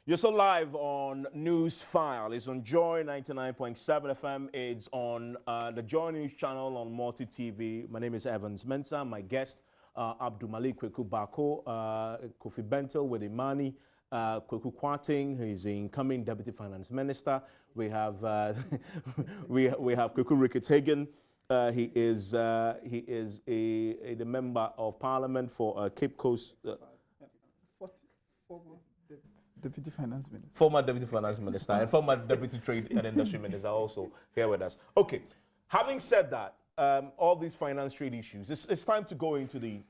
You're so live on Newsfile. It's on Joy 99.7 FM. It's on the Joy News channel on Multi TV. My name is Evans Mensah. My guest, Abdul Malik Kweku Bako, Kofi Bentil with Imani, Kweku Kwating, he's the incoming Deputy Finance Minister. We have we have Kweku Ricketts-Hagen. He is the member of Parliament for Cape Coast. Deputy Finance Minister. Former Deputy Finance Minister and former Deputy Trade and Industry Minister also here with us. Okay, having said that, all these finance trade issues, it's time to go into the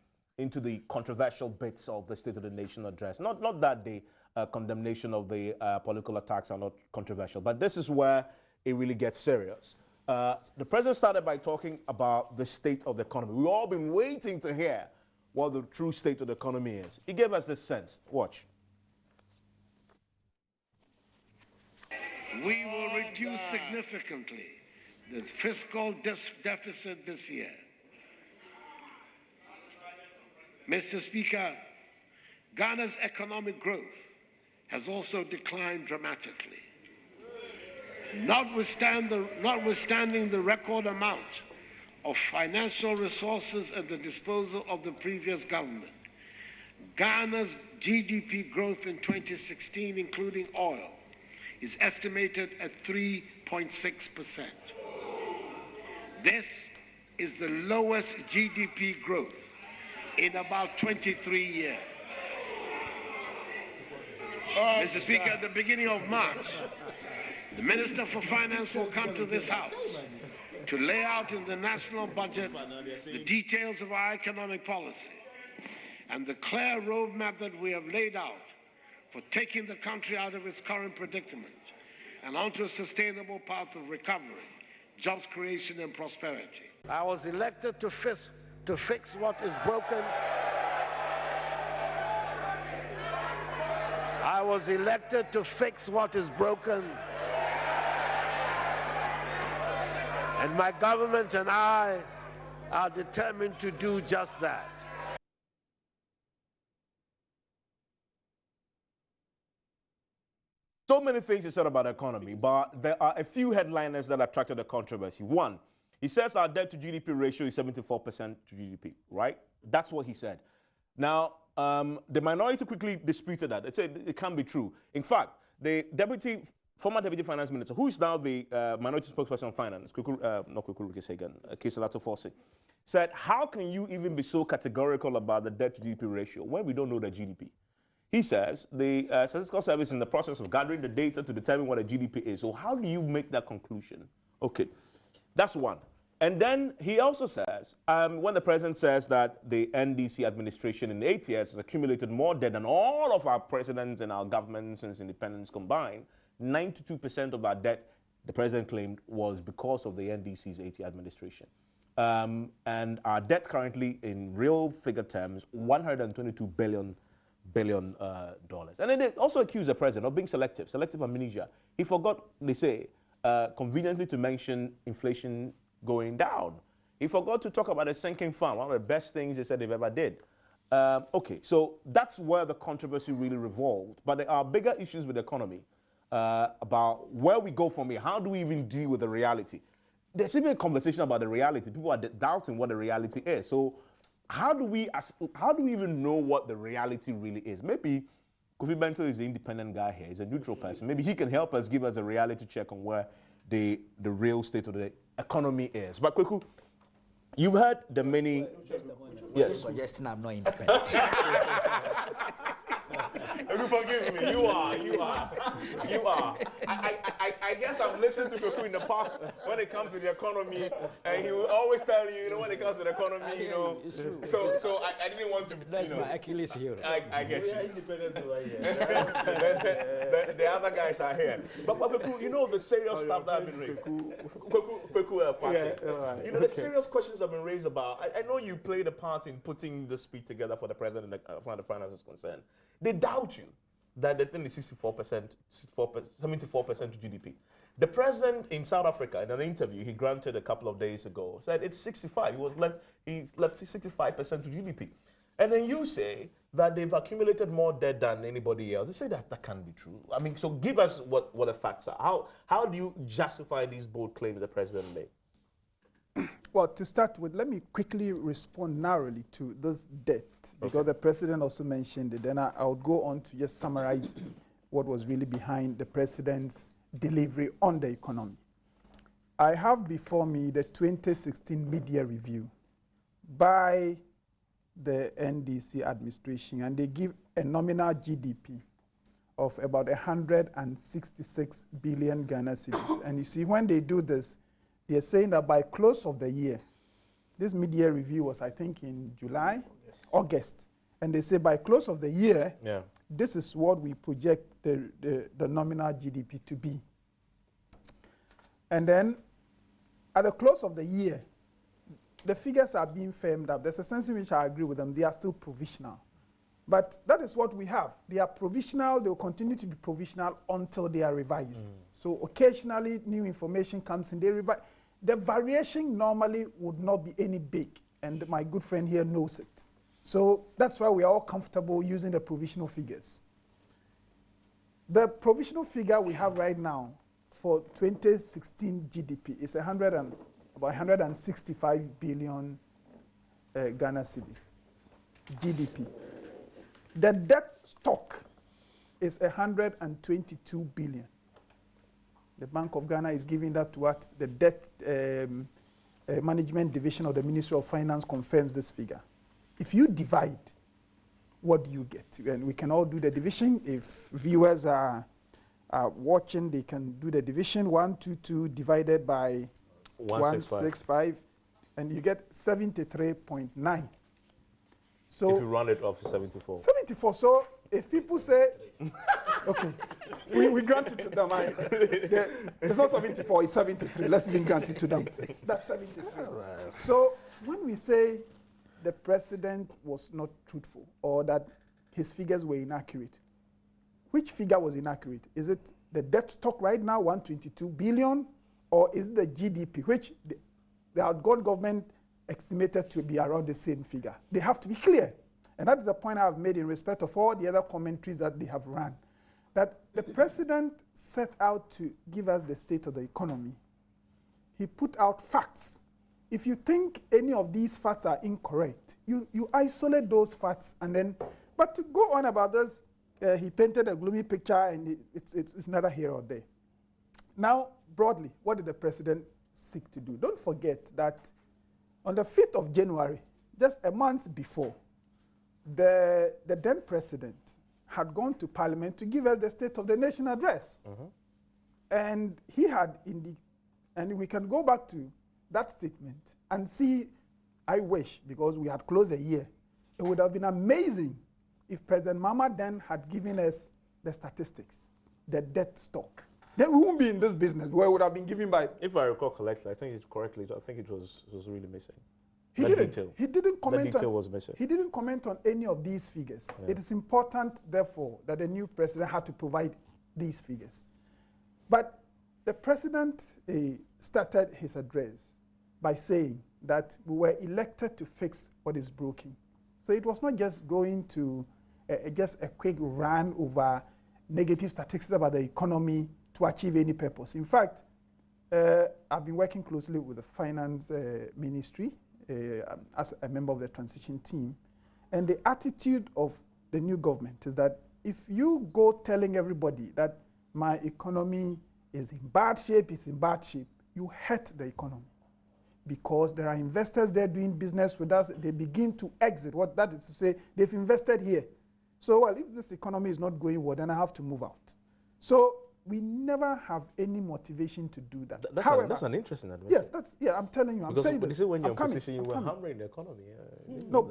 controversial bits of the State of the Nation address. Not that the condemnation of the political attacks are not controversial, but this is where it really gets serious. The president started by talking about the state of the economy. We've all been waiting to hear what the true state of the economy is. He gave us this sense. Watch. We will reduce significantly the fiscal deficit this year. Mr. Speaker, Ghana's economic growth has also declined dramatically. Notwithstanding the record amount of financial resources at the disposal of the previous government, Ghana's GDP growth in 2016, including oil, is estimated at 3.6%. This is the lowest GDP growth in about 23 years. Mr. Speaker, at the beginning of March, the Minister for Finance will come to this House to lay out in the national budget the details of our economic policy and the clear roadmap that we have laid out for taking the country out of its current predicament and onto a sustainable path of recovery, jobs creation and prosperity. I was elected to fix what is broken. I was elected to fix what is broken. And my government and I are determined to do just that. So many things he said about the economy, but there are a few headliners that attracted the controversy. One, he says our debt to GDP ratio is 74% to GDP, right? That's what he said. Now, the minority quickly disputed that. They said it can't be true. In fact, the former Deputy Finance Minister, who is now the minority spokesperson on finance, not Kweku Ricketts-Hagen, Keselato Forsi, said, how can you even be so categorical about the debt to GDP ratio when we don't know the GDP? He says the Statistical Service is in the process of gathering the data to determine what a GDP is. So how do you make that conclusion? Okay, that's one. And then he also says, when the president says that the NDC administration in 8 years has accumulated more debt than all of our presidents and our governments since independence combined, 92% of our debt, the president claimed, was because of the NDC's 8-year administration. And our debt currently, in real figure terms, $122 billion. And then they also accuse the president of being selective amnesia. He forgot, they say, conveniently to mention inflation going down. He forgot to talk about the sinking fund, one of the best things they said they've ever did. Okay, so that's where the controversy really revolved. But there are bigger issues with the economy about where we go from here. How do we even deal with the reality? There's even a conversation about the reality. People are doubting what the reality is. So how do we even know what the reality really is? Maybe Kofi Bentil is the independent guy here. He's a neutral person. Maybe he can help us, give us a reality check on where the real state of the economy is. But Kweku, you've heard the many... Yes. Suggesting I'm not independent. You forgive me. You are. I guess I've listened to Kweku in the past when it comes to the economy, and he will always tell you, when it comes to the economy, It's true. So I didn't want to. That's my Achilles heel. I get We you. are independent right here. The other guys are here. But Kweku, the serious stuff that have been raised. Kweku, right. The serious questions have been raised about. I know you played a part in putting the speech together for the president as far as the finance is concerned. They doubt you that the thing is 74% to GDP. The president in South Africa, in an interview he granted a couple of days ago, said it's 65. He left 65% to GDP. And then you say that they've accumulated more debt than anybody else. They say that can't be true. I mean, so give us what the facts are. How do you justify these bold claims the president made? Well, to start with, let me quickly respond narrowly to this debt, because the president also mentioned it. Then I'll go on to just summarize what was really behind the president's delivery on the economy. I have before me the 2016 media review by the NDC administration, and they give a nominal GDP of about 166 billion Ghana cedis. And you see, when they do this, they're saying that by close of the year, this media review was, I think, in July, August. And they say by close of the year, this is what we project the nominal GDP to be. And then at the close of the year, the figures are being firmed up. There's a sense in which I agree with them. They are still provisional. But that is what we have. They are provisional. They will continue to be provisional until they are revised. So occasionally new information comes in. They revise. The variation normally would not be any big. And my good friend here knows it. So that's why we are all comfortable using the provisional figures. The provisional figure we have right now for 2016 GDP is about 165 billion Ghana cedis GDP. The debt stock is 122 billion. The Bank of Ghana is giving that to us. The debt management division of the Ministry of Finance confirms this figure. If you divide, what do you get? And we can all do the division. If viewers are watching, they can do the division. 122 divided by 165, and you get 73.9. So if you round it off, 74. 74. So if people say, okay, we grant it to them. It's not 74, it's 73. Let's even grant it to them. That's 73. Right. So when we say the president was not truthful or that his figures were inaccurate, which figure was inaccurate? Is it the debt stock right now, 122 billion, or is it the GDP, which the outgoing government estimated to be around the same figure? They have to be clear. And that is the point I have made in respect of all the other commentaries that they have run. That the president set out to give us the state of the economy. He put out facts. If you think any of these facts are incorrect, you isolate those facts and then, but to go on about this, he painted a gloomy picture and it's neither here or there. Now, broadly, what did the president seek to do? Don't forget that on the 5th of January, just a month before, the then president had gone to Parliament to give us the State of the Nation address. And he had, and we can go back to that statement and see, I wish, because we had closed a year, it would have been amazing if President Mahama then had given us the statistics, the debt stock. Then we won't be in this business where it would have been given by. If I recall correctly, I think it was really missing. He didn't comment. The detail was missing. He didn't comment on any of these figures. Yeah. It is important, therefore, that the new president had to provide these figures. But the president started his address by saying that we were elected to fix what is broken. So it was not just going to just a quick run over negative statistics about the economy to achieve any purpose. In fact, I've been working closely with the finance ministry as a member of the transition team. And the attitude of the new government is that if you go telling everybody that my economy is in bad shape, it's in bad shape, you hurt the economy. Because there are investors there doing business with us, they begin to exit. What that is to say, they've invested here. So, well, if this economy is not going well, then I have to move out. So we never have any motivation to do that. However, that's an interesting admission. Yes, I'm telling you. I'm saying this. When you're in position, you were hammering the economy. No,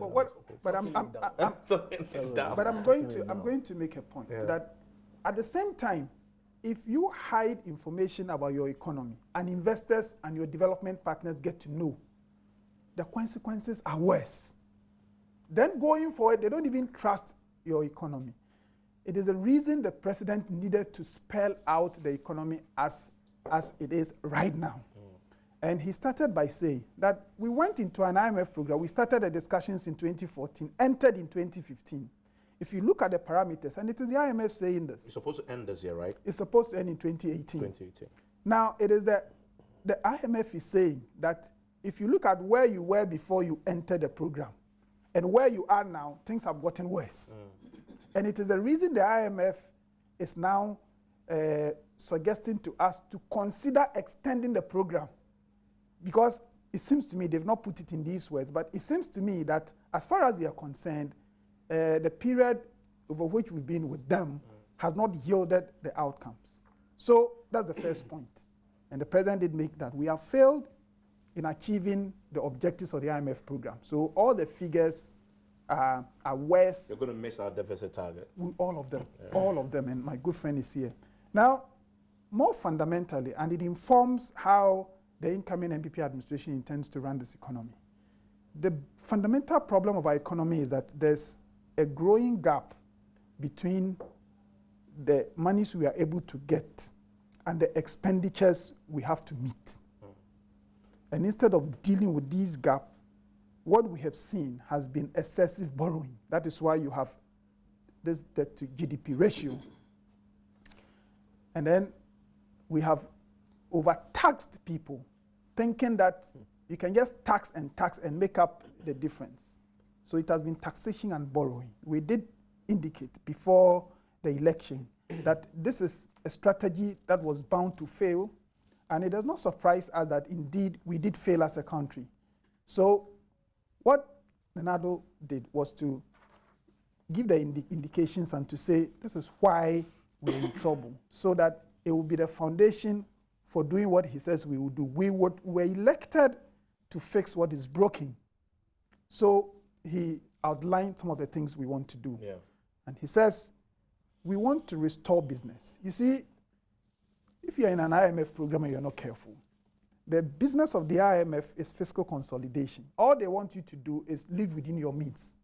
but I'm going to make a point that at the same time, if you hide information about your economy and investors and your development partners get to know, the consequences are worse. Then going forward, they don't even trust your economy. It is the reason the president needed to spell out the economy as it is right now. And he started by saying that we went into an IMF program. We started the discussions in 2014, entered in 2015. if you look at the parameters, and it is the IMF saying this, It's supposed to end this year, right? it's supposed to end in 2018. 2018. Now, it is the IMF is saying that if you look at where you were before you entered the program and where you are now, things have gotten worse. And it is the reason the IMF is now suggesting to us to consider extending the program, because it seems to me, they've not put it in these words, but it seems to me that as far as they are concerned, the period over which we've been with them has not yielded the outcomes. So that's the first point. And the president did make that. We have failed in achieving the objectives of the IMF program. So all the figures are worse. You're going to miss our deficit target. All of them, all of them, and my good friend is here. Now, more fundamentally, and it informs how the incoming NPP administration intends to run this economy. The fundamental problem of our economy is that there's a growing gap between the monies we are able to get and the expenditures we have to meet. And instead of dealing with these gaps, what we have seen has been excessive borrowing. That is why you have this debt to GDP ratio. And then we have overtaxed people, thinking that you can just tax and make up the difference. So it has been taxation and borrowing. We did indicate before the election that this is a strategy that was bound to fail, and it does not surprise us that indeed we did fail as a country. So what Nana-Addo did was to give the indications and to say this is why we're in trouble, so that it will be the foundation for doing what he says we will do. We were elected to fix what is broken. So he outlined some of the things we want to do. Yeah. And he says, we want to restore business. You see, if you're in an IMF program and you're not careful, the business of the IMF is fiscal consolidation. All they want you to do is live within your means.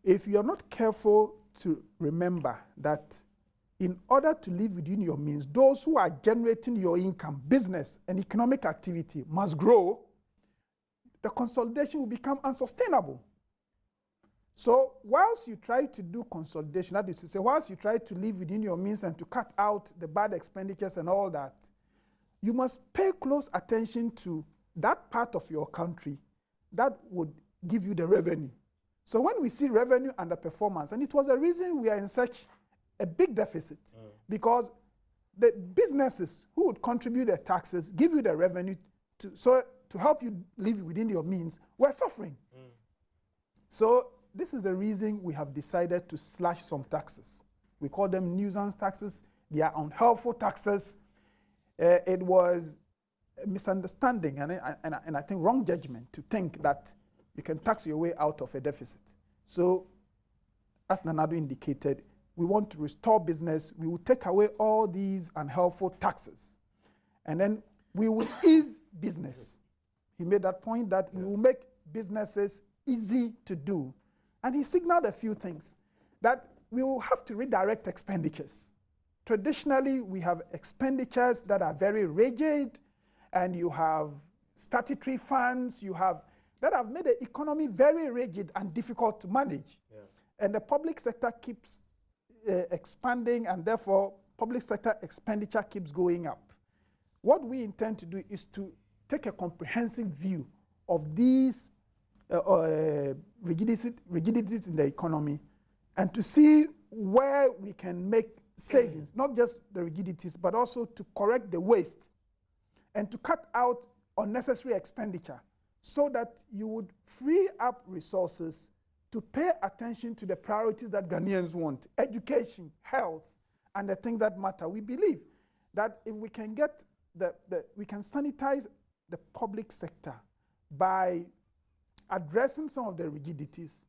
If you're not careful to remember that in order to live within your means, those who are generating your income, business and economic activity must grow, the consolidation will become unsustainable. So whilst you try to do consolidation, that is to say, whilst you try to live within your means and to cut out the bad expenditures and all that, you must pay close attention to that part of your country that would give you the revenue. So when we see revenue underperformance, and it was the reason we are in such a big deficit, because the businesses who would contribute their taxes, give you the revenue to help you live within your means, were suffering. So this is the reason we have decided to slash some taxes. We call them nuisance taxes. They are unhelpful taxes. It was a misunderstanding and I think wrong judgment to think that you can tax your way out of a deficit. So as Nana-Addo indicated, we want to restore business. We will take away all these unhelpful taxes. And then we will ease business. He made that point that we will make businesses easy to do. And he signaled a few things, that we will have to redirect expenditures. Traditionally, we have expenditures that are very rigid, and you have statutory funds, that have made the economy very rigid and difficult to manage. And the public sector keeps expanding, and therefore public sector expenditure keeps going up. What we intend to do is to take a comprehensive view of these rigidities in the economy, and to see where we can make savings, not just the rigidities, but also to correct the waste and to cut out unnecessary expenditure, so that you would free up resources to pay attention to the priorities that Ghanaians want: education, health, and the things that matter. We believe that if we can get we can sanitize the public sector by addressing some of the rigidities,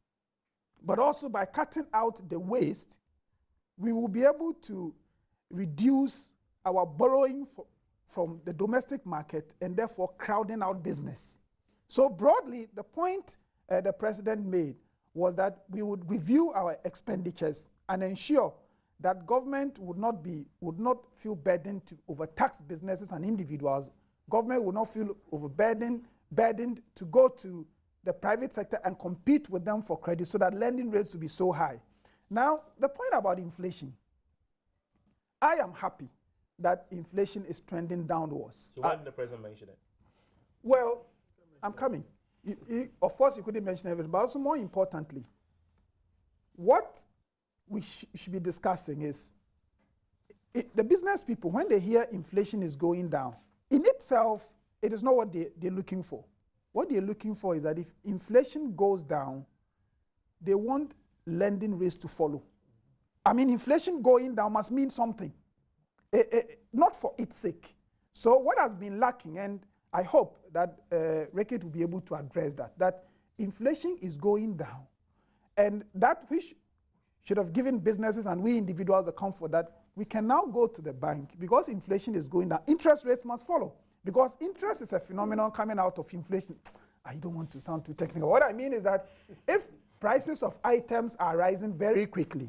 but also by cutting out the waste, we will be able to reduce our borrowing from the domestic market and therefore crowding out business. So broadly, the point the president made was that we would review our expenditures and ensure that government would not feel burdened to overtax businesses and individuals. Government would not feel burdened to go to the private sector and compete with them for credit so that lending rates will be so high. Now, the point about inflation, I am happy that inflation is trending downwards. So why didn't the president mention it? Well, I'm coming. Of course, you couldn't mention everything, but also more importantly, what we should be discussing is the business people, when they hear inflation is going down, in itself, it is not what they're looking for. What they're looking for is that if inflation goes down, they want lending rates to follow. I mean, inflation going down must mean something, not for its sake. So what has been lacking, and I hope that Rekit will be able to address that inflation is going down, and that which should have given businesses and we individuals the comfort that we can now go to the bank because inflation is going down. Interest rates must follow because interest is a phenomenon coming out of inflation. I don't want to sound too technical. What I mean is that if prices of items are rising very quickly,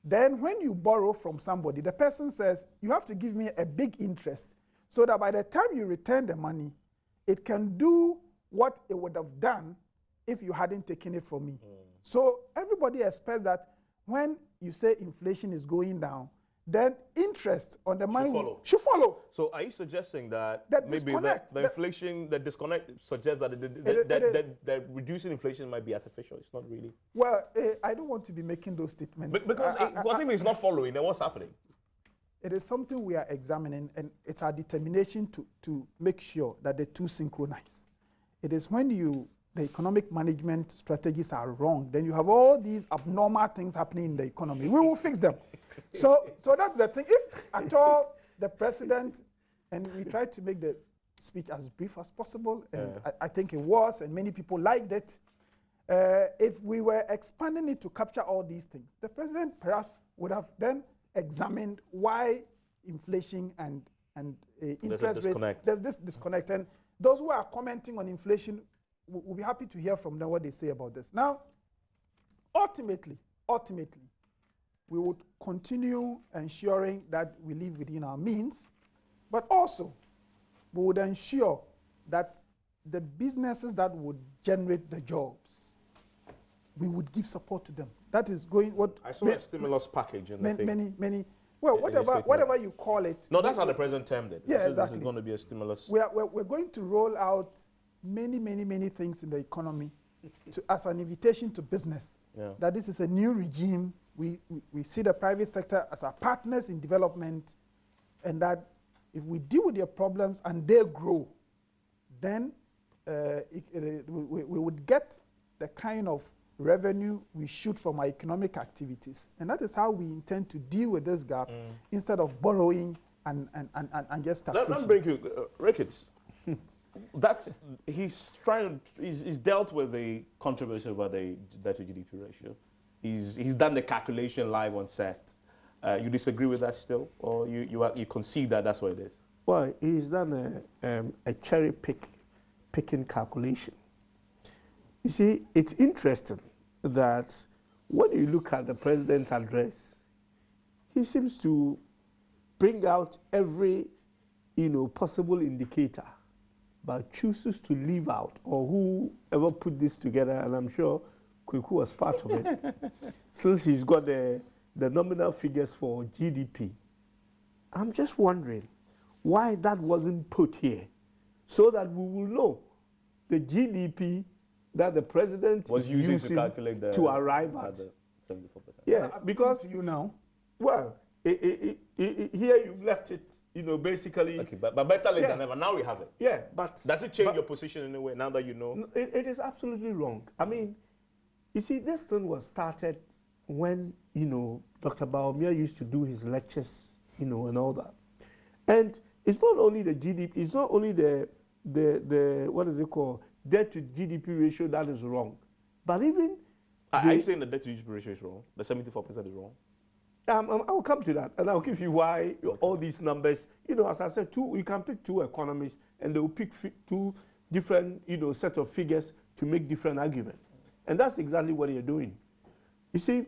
then when you borrow from somebody, the person says, you have to give me a big interest so that by the time you return the money, it can do what it would have done if you hadn't taken it from me. So everybody expects that when you say inflation is going down, then interest on the money should follow. So are you suggesting that maybe the inflation, the disconnect suggests that the reducing inflation might be artificial? It's not really. Well, I don't want to be making those statements. Because if it's not following, then what's happening? It is something we are examining, and it's our determination to make sure that the two synchronize. It is when the economic management strategies are wrong, then you have all these abnormal things happening in the economy. We will fix them. So that's the thing. If at all the president, and we tried to make the speech as brief as possible, and I think it was, and many people liked it. If we were expanding it to capture all these things, the president perhaps would have then examined why inflation and interest rates, there's this disconnect. And those who are commenting on inflation, we'll be happy to hear from them what they say about this. Now, ultimately, we would continue ensuring that we live within our means, but also we would ensure that the businesses that would generate the jobs, we would give support to them. That is going what I saw a stimulus package in the thing. Many. Well, whatever you call it. No, that's how the president termed it. Yeah, This is going to be a stimulus. We're going to roll out many things in the economy as an invitation to business. That this is a new regime. We see the private sector as our partners in development, and that if we deal with their problems and they grow, then we would get the kind of revenue we should from our economic activities. And that is how we intend to deal with this gap instead of borrowing and just taxation. Let me bring you, Ricketts. He's dealt with the controversy about the debt to GDP ratio. He's done the calculation live on set. You disagree with that still, or you concede that that's what it is? Well, he's done a cherry picking calculation. You see, it's interesting that when you look at the president's address, he seems to bring out every possible indicator, but chooses to leave out, or whoever put this together, and I'm sure Kweku was part of it, since he's got the nominal figures for GDP. I'm just wondering why that wasn't put here, so that we will know the GDP that the president was using to calculate to arrive at the 74%. Yeah, because you know, well, here you've left it, basically. Okay, but better late than never. Now we have it. Yeah, but does it change your position in a way now that you know? It is absolutely wrong. I mean, you see, this thing was started when Dr. Baumia used to do his lectures, and all that. And it's not only the GDP. It's not only the what is it called, debt to GDP ratio that is wrong, but even are you saying the debt to GDP ratio is wrong? The 74% is wrong. I will come to that, and I'll give you why all these numbers. As I said, you can pick two economists, and they will pick two different, set of figures to make different arguments, and that's exactly what you're doing. You see,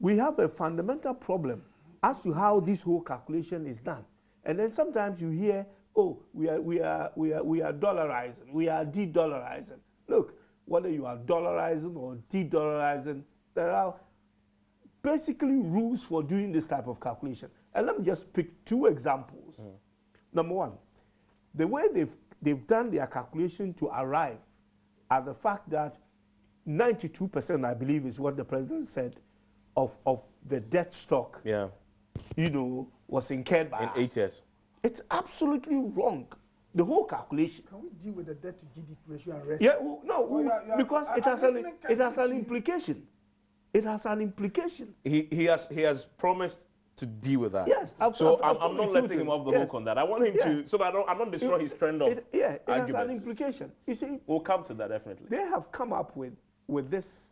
we have a fundamental problem as to how this whole calculation is done, and then sometimes you hear, oh, we are dollarizing, we are de-dollarizing. Look, whether you are dollarizing or de-dollarizing, there are basically rules for doing this type of calculation. And let me just pick two examples. Number one, the way they've done their calculation to arrive at the fact that 92%, I believe, is what the president said, of the debt stock, was incurred by in us. 8 years. It's absolutely wrong. The whole calculation. Can we deal with the debt to GDP ratio and rest? Yeah, well, no, because it has an listening implication. It has an implication. He has promised to deal with that. Yes, I'm not letting him off the yes. hook on that. I want him to, so that I don't destroy his trend of it has argument. an implication. You see, We'll come to that definitely. they have come up with this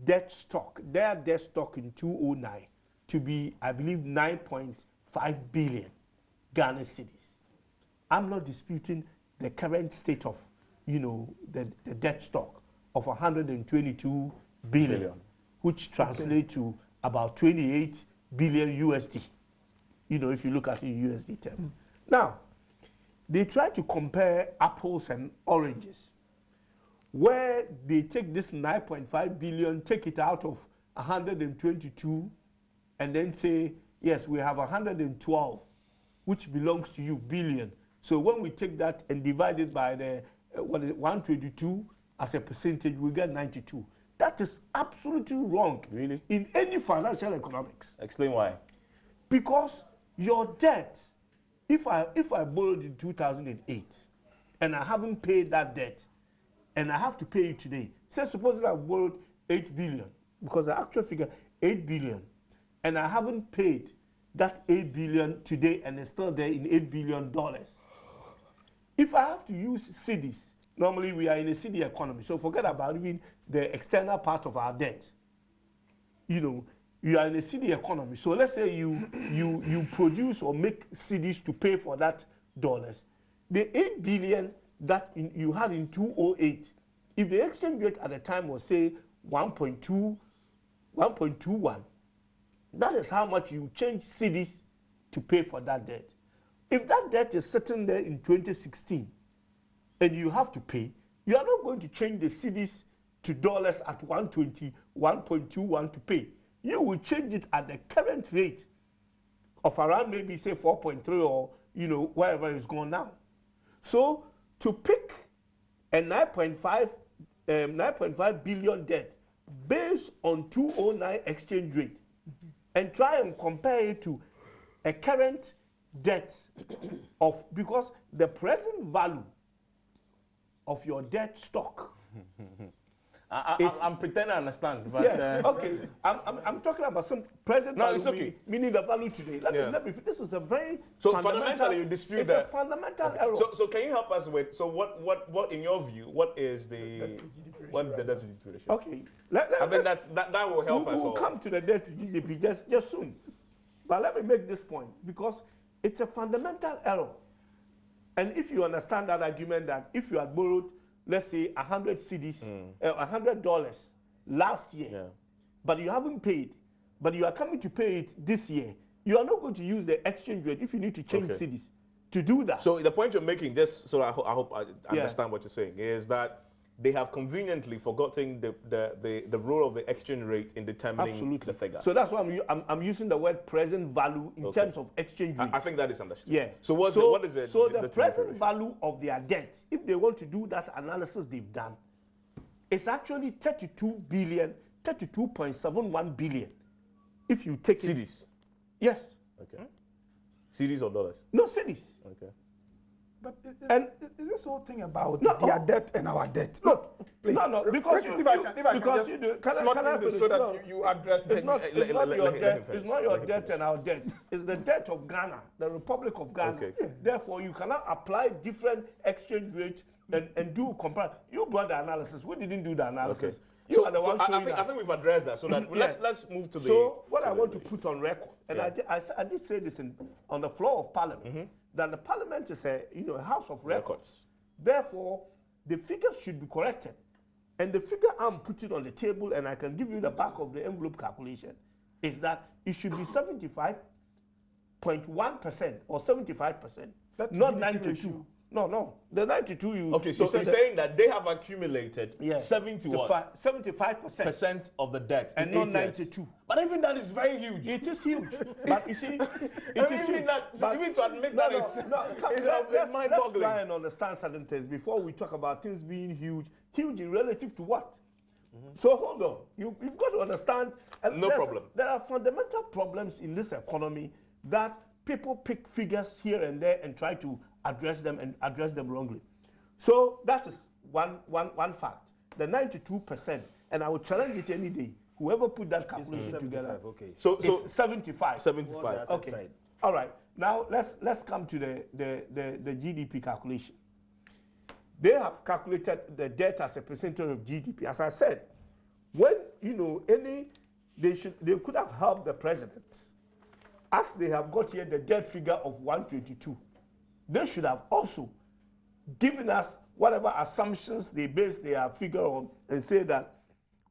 debt stock, their debt stock in 2009 to be, I believe, 9.5 billion Ghana cedis. I'm not disputing the current state of, the debt stock of 122 billion, which translates to about 28 billion USD, if you look at it in USD terms. Now, they try to compare apples and oranges, where they take this 9.5 billion, take it out of 122, and then say, yes, we have 112, which belongs to you, billion. So when we take that and divide it by the 122 as a percentage, we get 92. That is absolutely wrong. Really? In any financial economics. Explain why. Because your debt, if I borrowed in 2008 and I haven't paid that debt and I have to pay it today, say supposing I borrowed 8 billion, because the actual figure 8 billion, and I haven't paid that 8 billion today and it's still there in $8 billion. If I have to use cedis, normally we are in a cedi economy, so forget about even the external part of our debt. You are in a cedi economy, so let's say you produce or make cedis to pay for that dollars. The 8 billion that you had in 2008, if the exchange rate at the time was say 1.21, that is how much you change cedis to pay for that debt. If that debt is sitting there in 2016 and you have to pay, you are not going to change the cedis to dollars at 120, 1.21 to pay. You will change it at the current rate of around maybe say 4.3 or wherever it's gone now. So to pick a 9.5 billion debt based on 2009 exchange rate and try and compare it to a current debt of, because the present value of your debt stock I'm pretending I understand, but okay. I'm talking about some present value, it's okay. meaning the value today. Let me. This is a very fundamentally you dispute it's that. a fundamental error. So can you help us with what in your view what is the debt to GDP ratio? Okay, I think that will help us. We'll come to the debt to GDP just soon, but let me make this point because it's a fundamental error. And if you understand that argument, that if you had borrowed, let's say 100 cedis, $100 last year, but you haven't paid, but you are coming to pay it this year, you are not going to use the exchange rate if you need to change cedis to do that. So the point you're making, just so I hope I understand what you're saying, is that they have conveniently forgotten the role of the exchange rate in determining the figure. So that's why I'm using the word present value in terms of exchange rate. I think that is understood. Yeah. So what is it? So the present value of their debt, if they want to do that analysis they've done, it's actually 32.71 billion. If you take cedis. Yes. Okay. Cedis or dollars? No, cedis. Okay. But And this whole thing about No, their debt and our debt. Look, please. No, because if I can just slot in this so that you address it. It's not your debt. It's not your debt and our debt. It's the debt of Ghana, the Republic of Ghana. Okay. Yeah. Therefore, you cannot apply different exchange rates and do comparison. You brought the analysis. We didn't do the analysis. Okay. You are the one showing I think we've addressed that. So that let's move to the. So what I want to put on record, and I did say this on the floor of Parliament, that the Parliament is a house of records. Therefore, the figures should be corrected, and the figure I'm putting on the table, and I can give you the back of the envelope calculation, is that it should be 75.1% or 75%, not 92. No. The 92 you. Okay, so you're saying that they have accumulated 75% percent of the debt and in not 8 years. 92. But even that is very huge. It is huge. But you see, Even to admit that it's let's mind-boggling. try and understand certain things before we talk about things being huge. Huge in relative to what? So hold on. You've got to understand. No problem. There are fundamental problems in this economy that people pick figures here and there and try to address them wrongly. So that is one fact. The 92%, and I would challenge it any day. Whoever put that calculation together, okay. So it's 75. 75. Okay. All right. Now let's come to the GDP calculation. They have calculated the debt as a percentage of GDP. As I said, when they could have helped the president, as they have got here the debt figure of 122. They should have also given us whatever assumptions they base their figure on and say that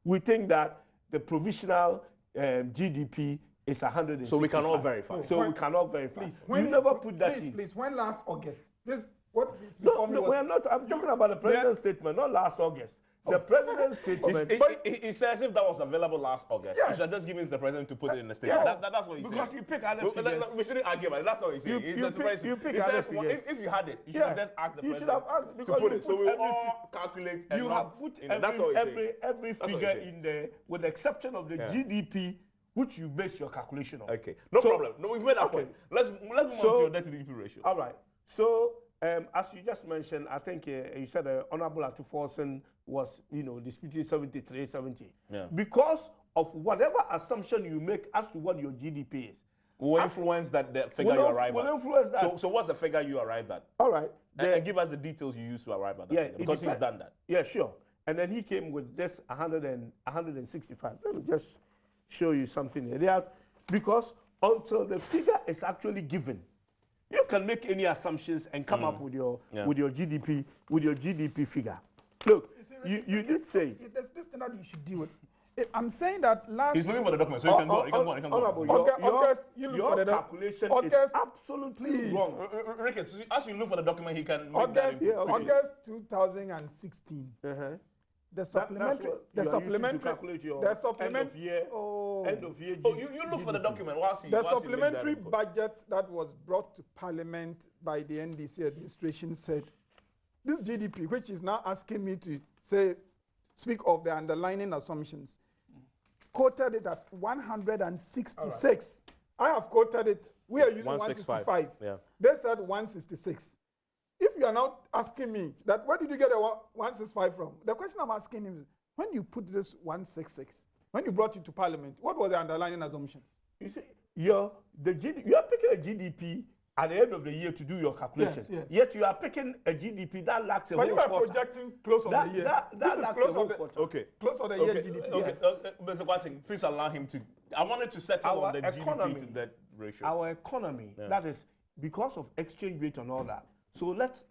we think that the provisional GDP is 160. So we cannot verify. We cannot verify. Please, you never put that in. Please, when last August? This what? No, we're not. I'm talking about the president's statement, not last August. The president's statement. He says if that was available last August, Yes. you should just give it to the president to put it in the statement. Yeah. That's what he's saying. Because you pick other figures. We shouldn't argue about it. That's what he's saying. You pick He other says, figures. if you had it, you should have just asked the You should president have asked to because put you it. So put we every all calculate and You not, have put that's what he's saying. every what figure he's saying. in there, with the exception of the GDP, which you base your calculation on. Okay, no problem. No, we've made that point. Let's move on to your debt to GDP ratio. All right. So as you just mentioned, I think you said Honorable Akufo-Addo was, disputing 73, 70. Yeah. Because of whatever assumption you make as to what your GDP is. Will influence the figure you arrive will at. influence that. So what's the figure you arrived at? All right. And give us the details you used to arrive at that figure, because he's done that. Yeah, sure. And then he came with this 165. Let me just show you something here. Because until the figure is actually given, you can make any assumptions and come up with your GDP figure. Look, you did say There's this thing that you should deal with. I'm saying that last. He's looking for the document, so you can go. You can go. You can go. August, you look your for the calculation August, is absolutely please. wrong. Ricky, so as you look for the document, he can make that August, August 2016. The supplementary, the supplementary, end of year. Oh, you look for the document. The supplementary budget that was brought to Parliament by the NDC administration said this GDP, which is now asking me to speak of the underlying assumptions, quoted it as 166. Right. I have quoted it. We are using 165. Yeah. They said 166. If you are now asking me that, where did you get the 165 from? The question I'm asking him is, when you put this 166, when you brought it to Parliament, what was the underlying assumption? You see, you are picking a GDP at the end of the year to do your calculation. Yes. Yet you are picking a GDP that lacks a whole quarter. But you are projecting close of the year. This is close of the quarter. Okay. Close of the year GDP. Okay. Mr. Kwating, please allow him to. I wanted to settle on the GDP to debt ratio. Our economy, that is because of exchange rate and all that. So let's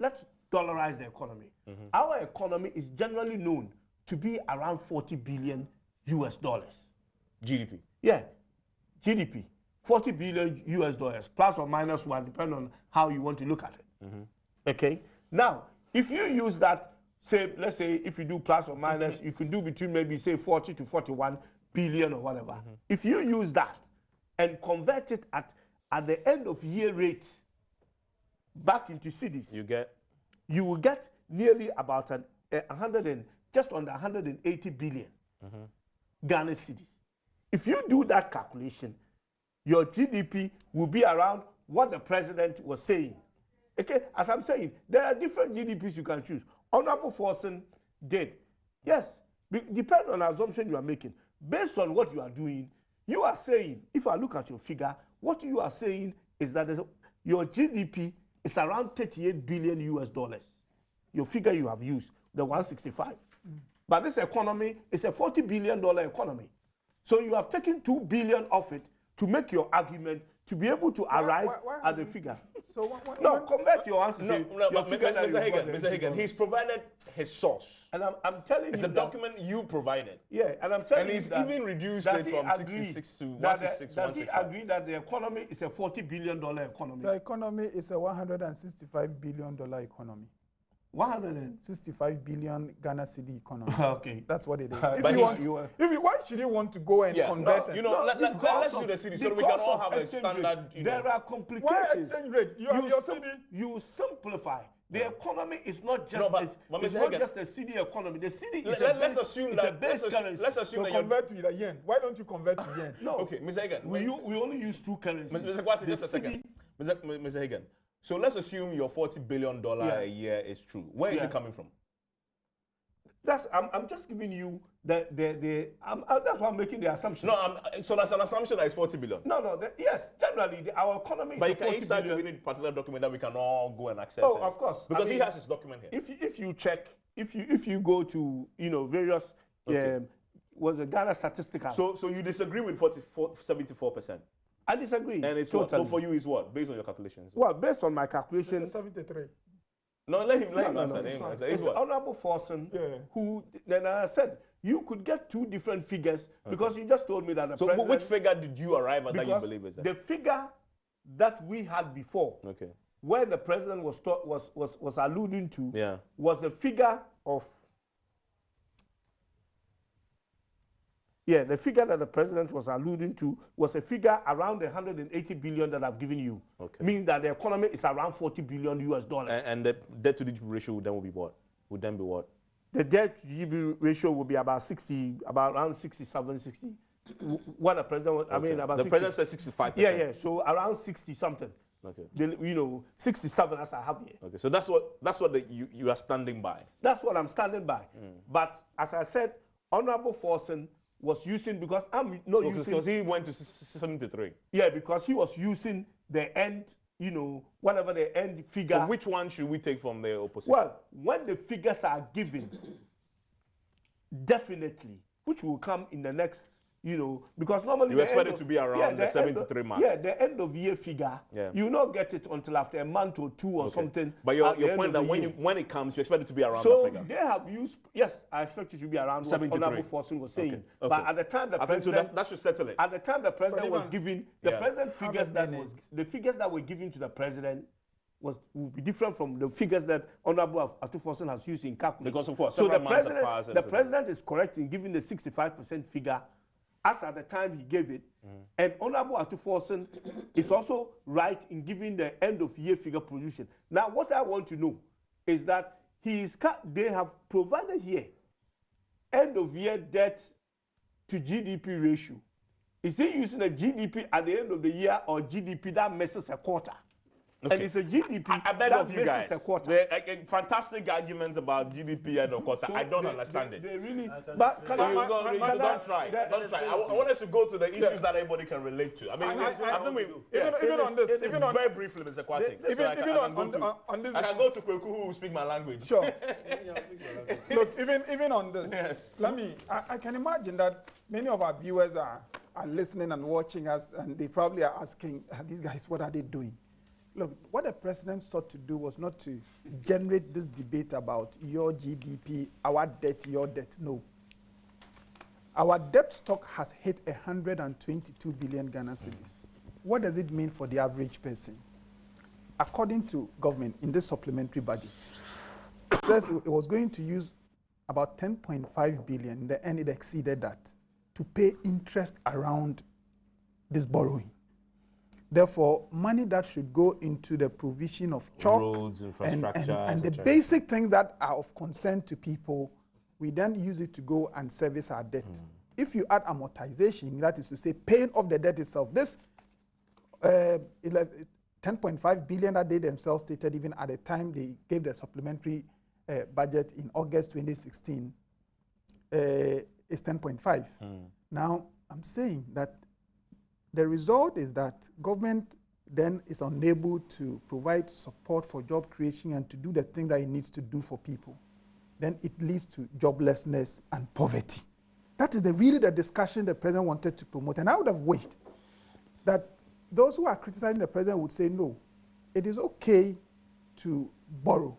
dollarize the economy. Our economy is generally known to be around 40 billion US dollars. GDP. Yeah, GDP. 40 billion US dollars, plus or minus one, depending on how you want to look at it. Okay? Now, if you use that, let's say if you do plus or minus, you can do between maybe say 40 to 41 billion or whatever. If you use that and convert it at the end of year rate back into cedis, you will get nearly about just under 180 billion Ghana cedis. If you do that calculation, your GDP will be around what the president was saying. Okay, as I'm saying, there are different GDPs you can choose. Honorable Forson did. Yes, depending on the assumption you are making. Based on what you are doing, you are saying, if I look at your figure, what you are saying is that your GDP is around 38 billion US dollars. Your figure you have used, the 165. But this economy is a $40 billion economy. So you have taken 2 billion of it to make your argument to be able to arrive why at the figure. So No, convert your answer. No, your figure that you got there. Mr. Hagan, he's provided his source. And I'm telling It's you a document you provided. Yeah, and I'm telling And you he's that, even reduced does it he from agree 66 to that 166, Does he 165. agree that the economy is a $40 billion economy? the economy is a $165 billion economy. 65 billion Ghana cedi economy. Okay. That's what it is. But Why should you want to go and convert it? You know, let's do the city so we can all have a exchange standard. rate. You know. There are Why complications. exchange rate? You have your cedi. You simplify. The economy is not just No, but it's Mr. not Hagan, just a city economy. The city is let's assume it's a that base currency. let's assume So that convert to the yen. Why don't you convert to yen? No. Okay, Mr. Hagan. We only use two currencies. Mr. Kwasi, The just a second. city- Mr. Hagan. So let's assume your $40 billion a year is true. Where is it coming from? I'm just giving you that's why I'm making the assumption. No, so that's an assumption that it's 40 billion. No. Yes, generally our economy But is you can 40 inside billion. to any particular document that we can all go and access. Oh, it. of course. Because I he mean, has his document here. If you check, if you go to various was the Ghana statistical. So you disagree with 74%. I disagree. And it's totally. what? So for you is what? Based on your calculations? Well, based on my calculations, 73. No, let him no, answer. no, Let him answer. it's It's what? Honorable Forson Yeah. who then I said you could get two different figures because you just told me that the So president, which figure did you arrive at that you because believe is that? the figure that we had before, Okay. where the president was alluding to, Yeah. was a figure of the figure that the president was alluding to was a figure around the 180 billion that I've given you. Okay. Means that the economy is around 40 billion US dollars. And the debt to GDP ratio would then be what? The debt to GDP ratio will be about around 67, 60. What the president was, I mean, about the 60. president said 65%. Yeah. So around 60 something. Okay. 67 as I have here. Okay. So that's what you are standing by. That's what I'm standing by. But as I said, Honorable Forson was using, because I'm not using. Because he went to 73. Yeah, because he was using the end, whatever the end figure. So which one should we take from the opposition? Well, when the figures are given, definitely, which will come in the next, because normally You expect it to be around the 73 mark. Yeah, the end of year figure, you will not get it until after a month or two or something. But your point that when it comes, you expect it to be around that so figure. they have used, yes, I expect it to be around what 73. Honorable Forson was saying. Okay. But at the time the I think so president, that should settle it. at the time the president was giving, the president Have figures a minute. the figures that were given to the president would be different from the figures that Honorable Akufo-Addo has used in calculating. Because of course, so the several months have president, passed and the so on. president is correct in giving the 65% figure as at the time he gave it, and Honorable Akufo-Addo is also right in giving the end of year figure position. Now, what I want to know is that they have provided here end of year debt to GDP ratio. Is he using a GDP at the end of the year or GDP that messes a quarter? Okay. And it's a GDP I beg that of you guys. messes a quarter. There are fantastic arguments about GDP and a quarter. So I don't understand it. They really, but can I, Don't try. Don't try. I want us to go to the issues that everybody can relate to. I mean, I think we even on this, even on very briefly, Mr. Kwasi. even on this. I can go to Kweku who will speak my language. Sure. Look, even on this, Yes. I can imagine that many of our viewers are listening and watching us, and they probably are asking, these guys, what are they doing? Look, what the president sought to do was not to generate this debate about your GDP, our debt, your debt. No. Our debt stock has hit 122 billion Ghana cedis. What does it mean for the average person? According to government, in this supplementary budget, it says it was going to use about 10.5 billion, in the end it exceeded that, to pay interest around this borrowing. Therefore, money that should go into the provision of chalk, roads, infrastructure, and the basic things that are of concern to people, we then use it to go and service our debt. If you add amortization, that is to say paying off the debt itself, this 10.5 billion that they themselves stated even at the time they gave the supplementary budget in August 2016 is 10.5. Now, I'm saying that the result is that government then is unable to provide support for job creation and to do the thing that it needs to do for people. Then it leads to joblessness and poverty. That is really the discussion the president wanted to promote. And I would have wished that those who are criticizing the president would say, no, it is okay to borrow.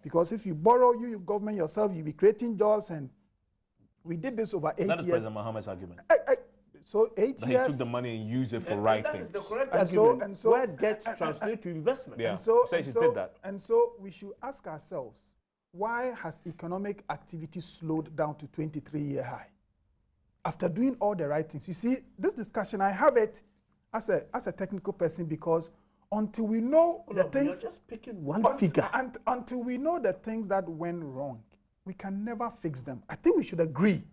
Because if you borrow, you government yourself, you'll be creating jobs, and we did this over 8 years. That is President Mohammed's argument. So 8 That years. he took the money and used it for right that things. is the correct And so- argument. and so- where debt translates to investment. Yeah. And so, Says and he so- did that. and so we should ask ourselves, why has economic activity slowed down to 23-year high? After doing all the right things. You see, this discussion, I have it as a technical person, because until we know the things, You're just picking one figure. and until we know the things that went wrong, we can never fix them. I think we should agree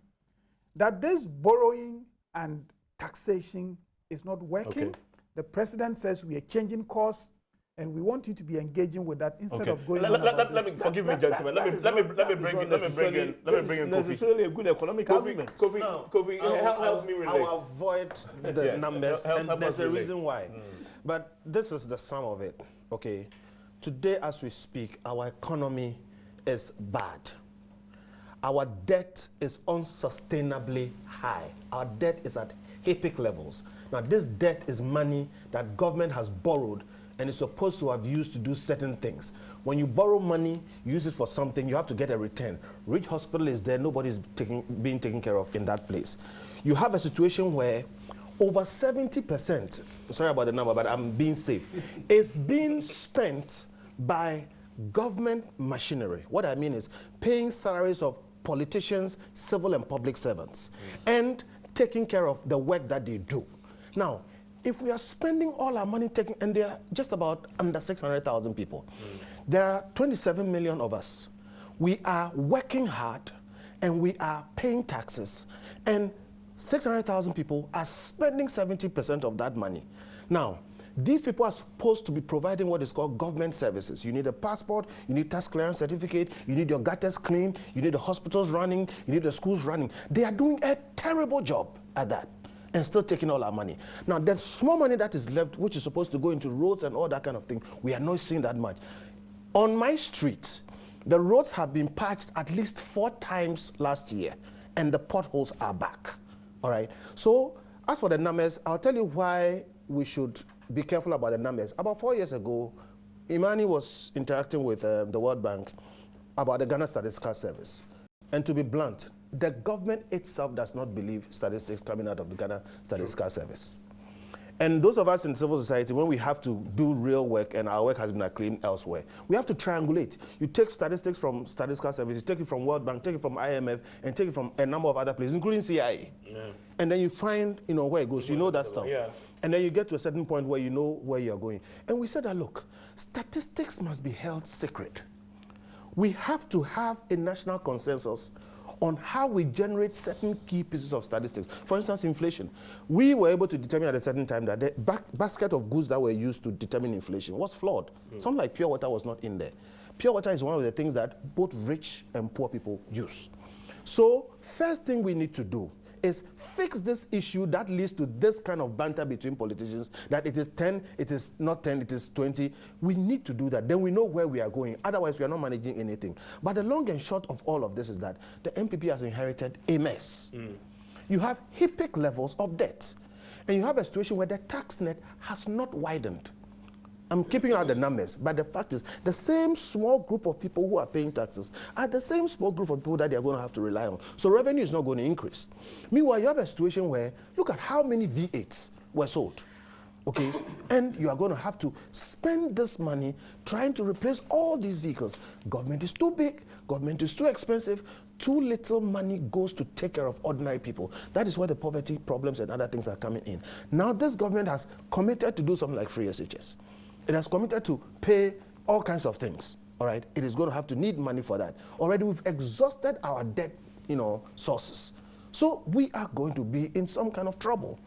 that this borrowing and taxation is not working. Okay. The president says we are changing course, and we want you to be engaging with that instead Okay. of going Let on about me this. forgive me, gentlemen. Let me bring in Kofi. necessarily a good economic argument. Kofi, help me relate. I'll avoid the Yeah, numbers, help and us there's a relate. reason why. But this is the sum of it, okay? Today, as we speak, our economy is bad. Our debt is unsustainably high. Our debt is at epic levels. Now, this debt is money that government has borrowed and is supposed to have used to do certain things. When you borrow money, you use it for something, you have to get a return. Rich hospital is there, nobody's being taken care of in that place. You have a situation where over 70%, sorry about the number, but I'm being safe, is being spent by government machinery. What I mean is paying salaries of politicians, civil and public servants, and taking care of the work that they do. Now, if we are spending all our money and there are just about under 600,000 people, there are 27 million of us. We are working hard and we are paying taxes, and 600,000 people are spending 70% of that money. Now, these people are supposed to be providing what is called government services. You need a passport, you need tax clearance certificate, you need your gutters clean, you need the hospitals running, you need the schools running. They are doing a terrible job at that and still taking all our money. Now, there's small money that is left, which is supposed to go into roads and all that kind of thing. We are not seeing that much. On my street, the roads have been patched at least 4 times last year, and the potholes are back. All right. So, as for the numbers, I'll tell you why we should be careful about the numbers. About 4 years ago, Imani was interacting with the World Bank about the Ghana Statistical Service. And to be blunt, the government itself does not believe statistics coming out of the Ghana Statistical Service. And those of us in civil society, when we have to do real work and our work has been acclaimed elsewhere, we have to triangulate. You take statistics from Statistical Service, you take it from World Bank, take it from IMF, and take it from a number of other places, including CIA. Yeah. And then you find, where it goes. You know that stuff. Yeah. And then you get to a certain point where you know where you're going. And we said that, look, statistics must be held secret. We have to have a national consensus on how we generate certain key pieces of statistics. For instance, inflation. We were able to determine at a certain time that the basket of goods that were used to determine inflation was flawed. Something like pure water was not in there. Pure water is one of the things that both rich and poor people use. So, first thing we need to do is fix this issue that leads to this kind of banter between politicians, that it is 10, it is not 10, it is 20. We need to do that. Then we know where we are going. Otherwise, we are not managing anything. But the long and short of all of this is that the MPP has inherited a mess. You have epic levels of debt. And you have a situation where the tax net has not widened. I'm keeping out the numbers, but the fact is, the same small group of people who are paying taxes are the same small group of people that they are going to have to rely on. So revenue is not going to increase. Meanwhile, you have a situation where, look at how many V8s were sold, okay? And you are going to have to spend this money trying to replace all these vehicles. Government is too big, government is too expensive, too little money goes to take care of ordinary people. That is where the poverty problems and other things are coming in. Now, this government has committed to do something like free SHS. It has committed to pay all kinds of things, all right? It is going to have to need money for that. Already we've exhausted our debt, sources. So we are going to be in some kind of trouble.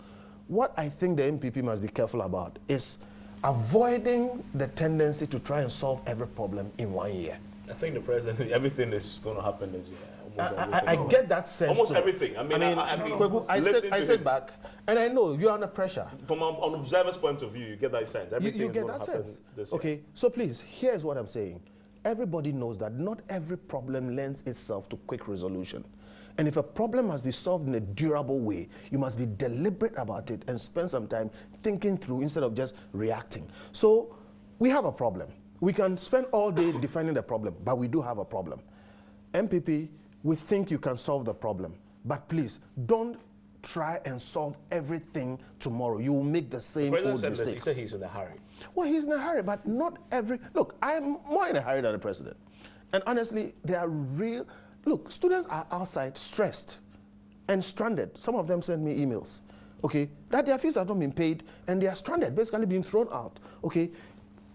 What I think the MPP must be careful about is avoiding the tendency to try and solve every problem in 1 year. I think the president, everything is going to happen this year. I get that sense. Almost too. everything. I sit back, and I know you're under pressure. From an observer's point of view, you get that sense. You get that sense. Okay, so please, here's what I'm saying. Everybody knows that not every problem lends itself to quick resolution. And if a problem must be solved in a durable way, you must be deliberate about it and spend some time thinking through instead of just reacting. So we have a problem. We can spend all day defining the problem, but we do have a problem. MPP, we think you can solve the problem, but please don't try and solve everything tomorrow. You will make the same old mistakes. He said he's in a hurry. Well, he's in a hurry, but not every... Look, I'm more in a hurry than the president. And honestly, there are real... Look, students are outside stressed and stranded. Some of them send me emails, okay, that their fees have not been paid and they are stranded, basically being thrown out, okay.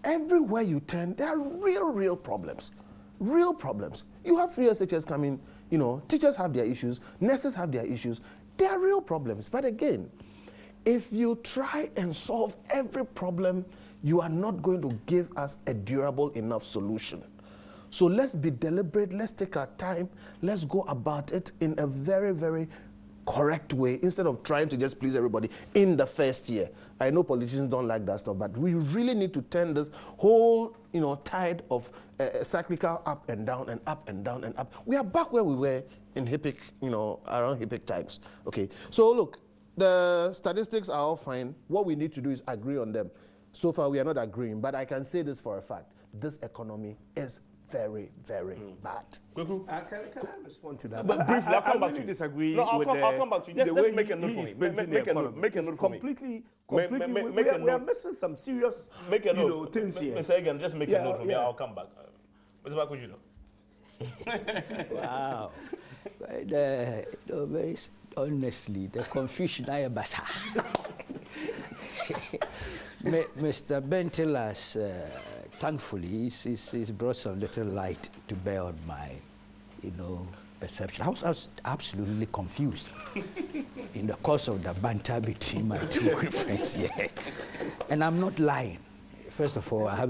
Everywhere you turn, there are real problems. Real problems. You have free SHS coming, you know, teachers have their issues, nurses have their issues. There are real problems. But again, if you try and solve every problem, you are not going to give us a durable enough solution. So let's be deliberate, let's take our time, let's go about it in a very correct way instead of trying to just please everybody in the first year. I know politicians don't like that stuff, but we really need to turn this whole, you know, tide of cyclical up and down and up and down and up. We are back where we were in HIPIC, you know, around HIPIC times. Okay, so look, the statistics are all fine. What we need to do is agree on them. So far, we are not agreeing, but I can say this for a fact. This economy is very bad. Can I respond to that? But briefly, I'll come back to you. Disagree. No, I'll come back to you. Just make a note for me. Make a note for me. Completely. We are missing some serious, make a note. Things here. Mr. Egan, just make a note for me. I'll come back. Mr. Bakujino. Wow. Very honestly, the confusion I am. Mr. Bentilas, thankfully, he's brought some little light to bear on my, you know, perception. I was absolutely confused in the course of the banter between my two friends here. And I'm not lying. First of all, I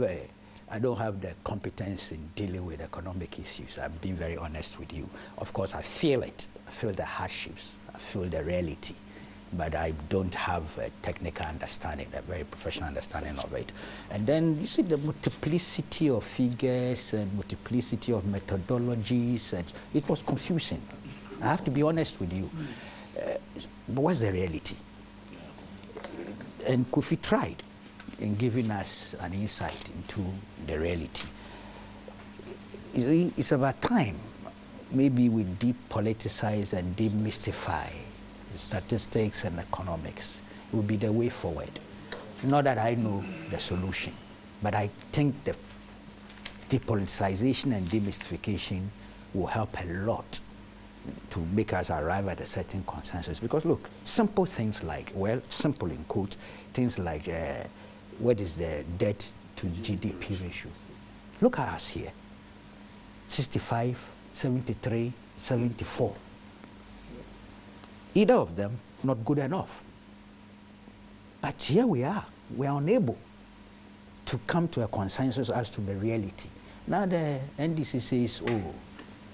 don't have the competence in dealing with economic issues. I'm being very honest with you. Of course, I feel it. I feel the hardships. I feel the reality. But I don't have a technical understanding, a very professional understanding of it. And then you see the multiplicity of figures and multiplicity of methodologies, and it was confusing. I have to be honest with you. But what's the reality? And Kofi tried in giving us an insight into the reality. It's about time maybe we depoliticize and demystify statistics and economics. It will be the way forward. Not that I know the solution, but I think the depoliticization and demystification will help a lot to make us arrive at a certain consensus. Because look, simple things like, well, simple in quotes, things like what is the debt to GDP ratio? Look at us here, 65, 73, 74. Either of them, not good enough. But here we are unable to come to a consensus as to the reality. Now the NDC says, oh,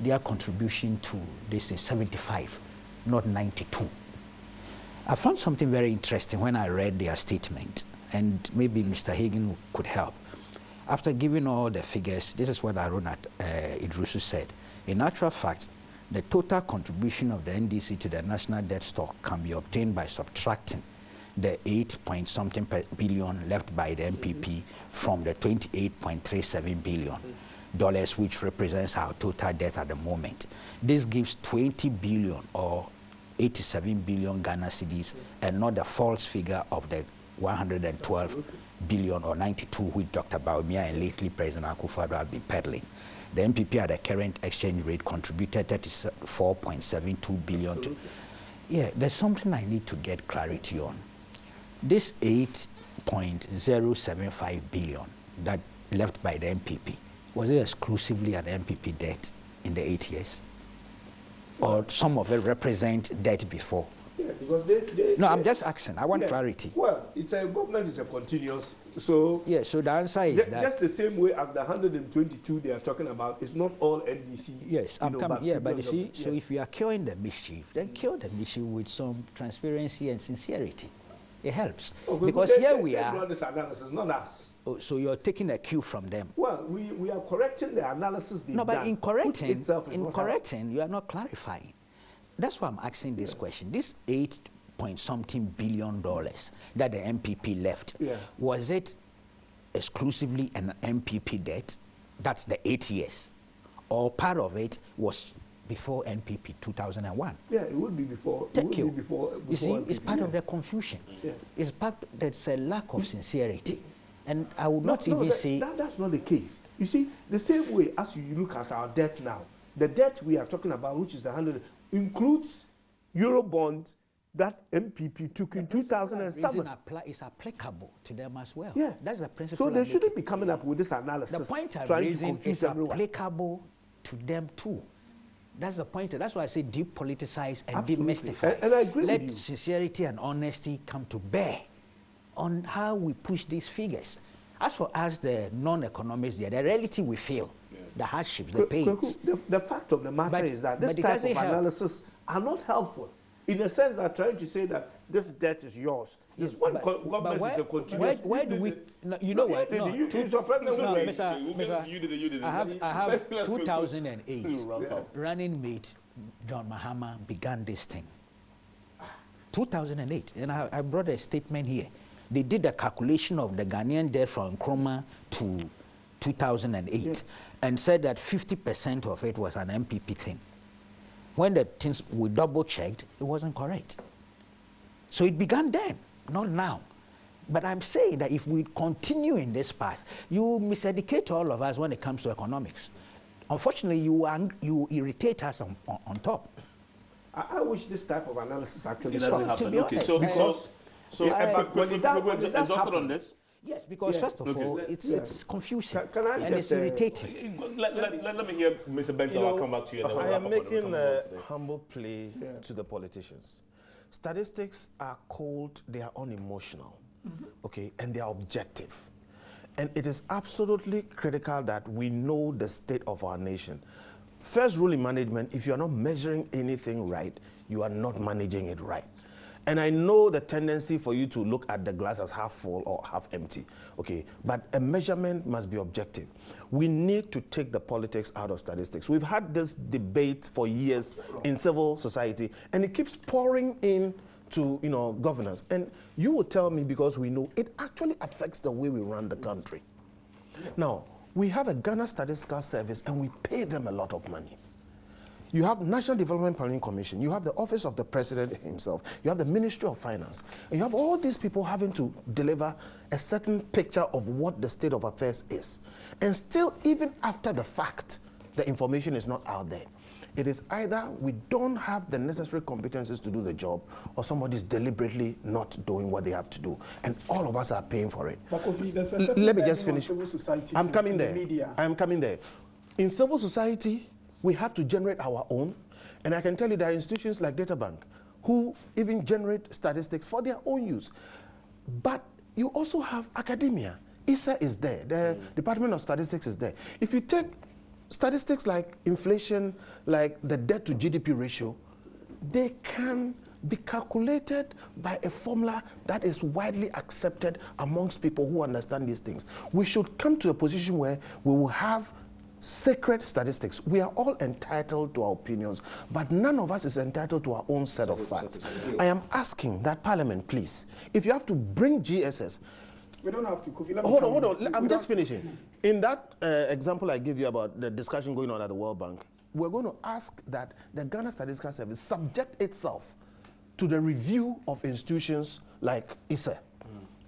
their contribution to this is 75, not 92. I found something very interesting when I read their statement, and maybe Mr. Hagen could help. After giving all the figures, this is what Aruna Idrusu said. In actual fact, the total contribution of the NDC to the national debt stock can be obtained by subtracting the 8-point-something billion left by the MPP from the $28.37 billion, which represents our total debt at the moment. This gives 20 billion or 87 billion Ghana cedis, and not the false figure of the 112 billion or 92 which Dr. Baumia and lately President Akufo-Addo have been peddling. The MPP at the current exchange rate contributed 34.72 billion to. Yeah, there's something I need to get clarity on. This 8.075 billion that left by the MPP, was it exclusively an MPP debt in the 8 years? Or some of it represent debt before? Yeah, because no, I'm just asking. I want clarity. Well, government is a continuous, so... Yeah, so the answer is that... Just the same way as the 122 they are talking about, it's not all NDC. Yes, I'm coming. Yeah, but you see, so if you are curing the mischief, then cure the mischief with some transparency and sincerity. It helps. Okay, because here we are... This analysis, not us. Oh, so you're taking a cue from them. Well, we are correcting the analysis they've done. No, but in correcting, you are not clarifying. That's why I'm asking this question. This $8-point-something billion that the MPP left, was it exclusively an MPP debt? That's the 8 years. Or part of it was before NPP 2001? Yeah, it would be before. Thank you. Before you see, NPP, it's part of the confusion. Yeah. It's part, there's a lack of sincerity. And I would not even say... That's not the case. You see, the same way as you look at our debt now, the debt we are talking about, which is the 100, includes Eurobond that MPP took in 2007. It's applicable to them as well. Yeah. That's the principle. So they shouldn't be coming up with this analysis. The point I'm trying raising to confuse is everyone. applicable to them too. That's the point. That's why I say depoliticize and Absolutely. demystify. And I agree Let with you. sincerity and honesty come to bear on how we push these figures. As for us, the non-economists, the reality we feel, the hardships, the pains. The fact of the matter is that this type of analysis are not helpful. In a sense, they're trying to say that this debt is yours. This one government is a continuous. Why do we? No, you know what? No, you did I have 2008. Running mate John Mahama began this thing. 2008, and I brought a statement here. They did a calculation of the Ghanaian debt from Nkrumah to 2008, and said that 50% of it was an MPP thing. When the things we double checked, it wasn't correct. So it began then, not now. But I'm saying that if we continue in this path, you miseducate all of us when it comes to economics. Unfortunately, you irritate us on top. I wish this type of analysis actually doesn't happen. Okay, so when it exhausted on this. Yes, because first of all, it's confusing and it's irritating. Let me hear Mr. Benton. I'll come back to you. I am making a humble plea to the politicians. Statistics are cold, they are unemotional, okay, and they are objective. And it is absolutely critical that we know the state of our nation. First rule in management, if you are not measuring anything right, you are not managing it right. And I know the tendency for you to look at the glass as half full or half empty, okay? But a measurement must be objective. We need to take the politics out of statistics. We've had this debate for years in civil society, and it keeps pouring in to governance. And you will tell me, because we know it actually affects the way we run the country. Now, we have a Ghana Statistical Service, and we pay them a lot of money. You have National Development Planning Commission, you have the Office of the President himself, you have the Ministry of Finance, and you have all these people having to deliver a certain picture of what the state of affairs is. And still, even after the fact, the information is not out there. It is either we don't have the necessary competencies to do the job, or somebody is deliberately not doing what they have to do. And all of us are paying for it. Let me just finish. I'm coming there. I'm coming there. In civil society, we have to generate our own, and I can tell you there are institutions like Databank who even generate statistics for their own use. But you also have academia. ISA is there, the Department of Statistics is there. If you take statistics like inflation, like the debt to GDP ratio, they can be calculated by a formula that is widely accepted amongst people who understand these things. We should come to a position where we will have sacred statistics. We are all entitled to our opinions, but none of us is entitled to our own set of facts. I am asking that Parliament, please, if you have to bring GSS, we don't have to. Hold on. I'm just finishing. In that example I gave you about the discussion going on at the World Bank, we're going to ask that the Ghana Statistical Service subject itself to the review of institutions like ISA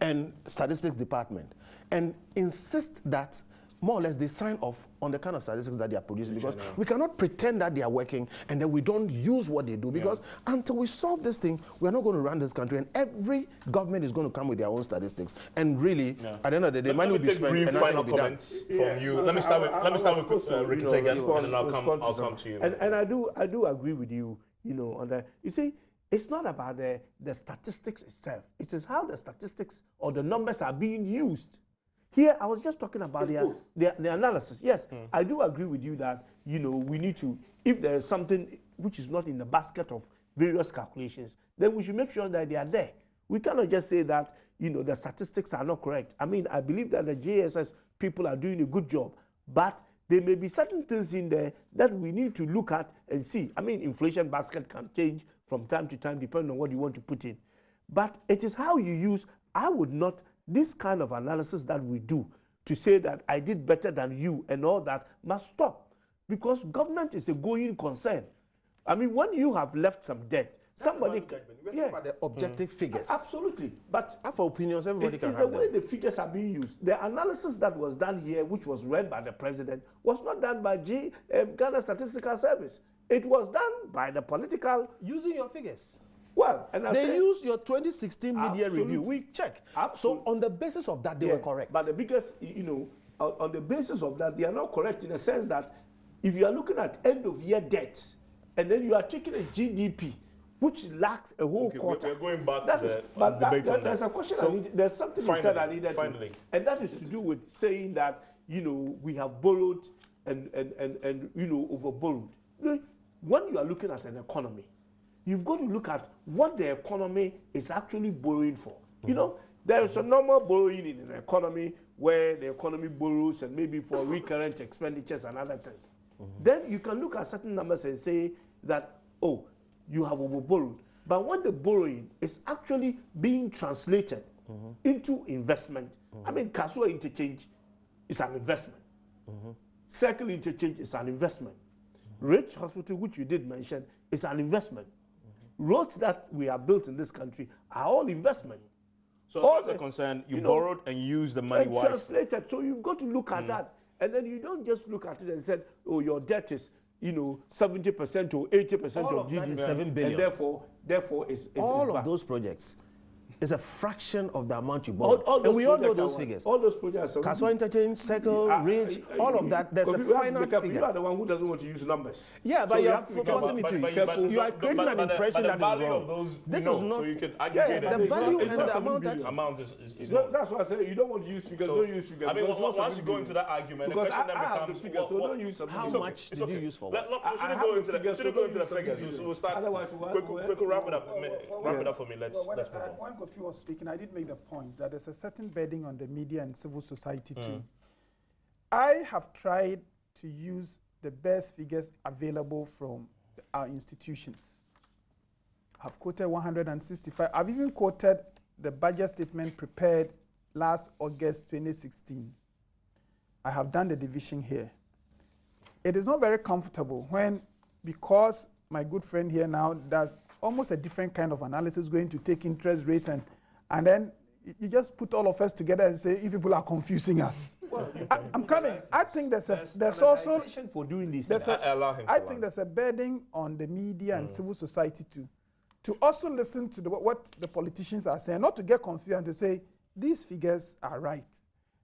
and Statistics Department, and insist that more or less they sign off on the kind of statistics that they are producing, because we cannot pretend that they are working and then we don't use what they do, because until we solve this thing, we are not going to run this country, and every government is going to come with their own statistics, and really at the end of the day, money will be spent and nothing will be done. From you. Let me start with Ricky again, and then I'll come to you. And I do agree with you, on that. You see, it's not about the statistics itself. It is how the statistics or the numbers are being used. Here, I was just talking about the analysis. Yes, I do agree with you that, we need to, if there is something which is not in the basket of various calculations, then we should make sure that they are there. We cannot just say that, the statistics are not correct. I mean, I believe that the JSS people are doing a good job, but there may be certain things in there that we need to look at and see. I mean, inflation basket can change from time to time depending on what you want to put in. But it is how you use. I would not, this kind of analysis that we do to say that I did better than you and all that must stop, because government is a going concern. I mean, when you have left some debt, somebody, we're talking about the objective figures. Absolutely, but for opinions, everybody can it's have the way the figures are being used. The analysis that was done here, which was read by the president, was not done by Ghana Statistical Service. It was done by the political, using your figures. Well, and they use your 2016 media Absolutely. review. We check. Absolutely. So on the basis of that, they were correct. But the biggest, on the basis of that, they are not correct in the sense that if you are looking at end of year debt, and then you are taking a GDP, which lacks a whole quarter. We're going back that to is, the debate on there's that. a question. So there's something you said I needed to, and that is to do with saying that we have borrowed and overborrowed. When you are looking at an economy, you've got to look at what the economy is actually borrowing for. There is a normal borrowing in an economy where the economy borrows and maybe for recurrent expenditures and other things. Then you can look at certain numbers and say that, oh, you have overborrowed. But when the borrowing is actually being translated into investment, I mean, Kasua interchange is an investment. Circle interchange is an investment. Rich Hospital, which you did mention, is an investment. Roads that we have built in this country are all investment. So as far as I'm concerned, you borrowed and used the money wisely. Translated. So you've got to look at that. And then you don't just look at it and say, oh, your debt is, 70% or 80% of GDP. That is 7 billion. And therefore it's all of those projects is a fraction of the amount you borrowed. And we all know those figures. All those projects. Kasua Interchange, Circle, Ridge, all of that. There's a final figure. You are the one who doesn't want to use numbers. Yeah, but so you have to force me to. You are creating an impression that is wrong. This is not. So you can aggregate the value and the amount is that's why I say you don't want to use figures. Don't use figures. I mean, once you go into that argument, the question then becomes figures, so don't use how much did you use for what? We shouldn't go into the figures. We'll start. Quick, wrap it up. Wrap it up for me. Let's move on. When Kofi was speaking, I did make the point that there's a certain burden on the media and civil society too. I have tried to use the best figures available from our institutions. I've quoted 165. I've even quoted the budget statement prepared last August 2016. I have done the division here. It is not very comfortable because my good friend here now does almost a different kind of analysis, going to take interest rates and then you just put all of us together and say, you people are confusing us. Well, I'm coming. I think there's also for doing this. I think there's a burden on the media and civil society to also listen to what the politicians are saying, not to get confused and to say these figures are right.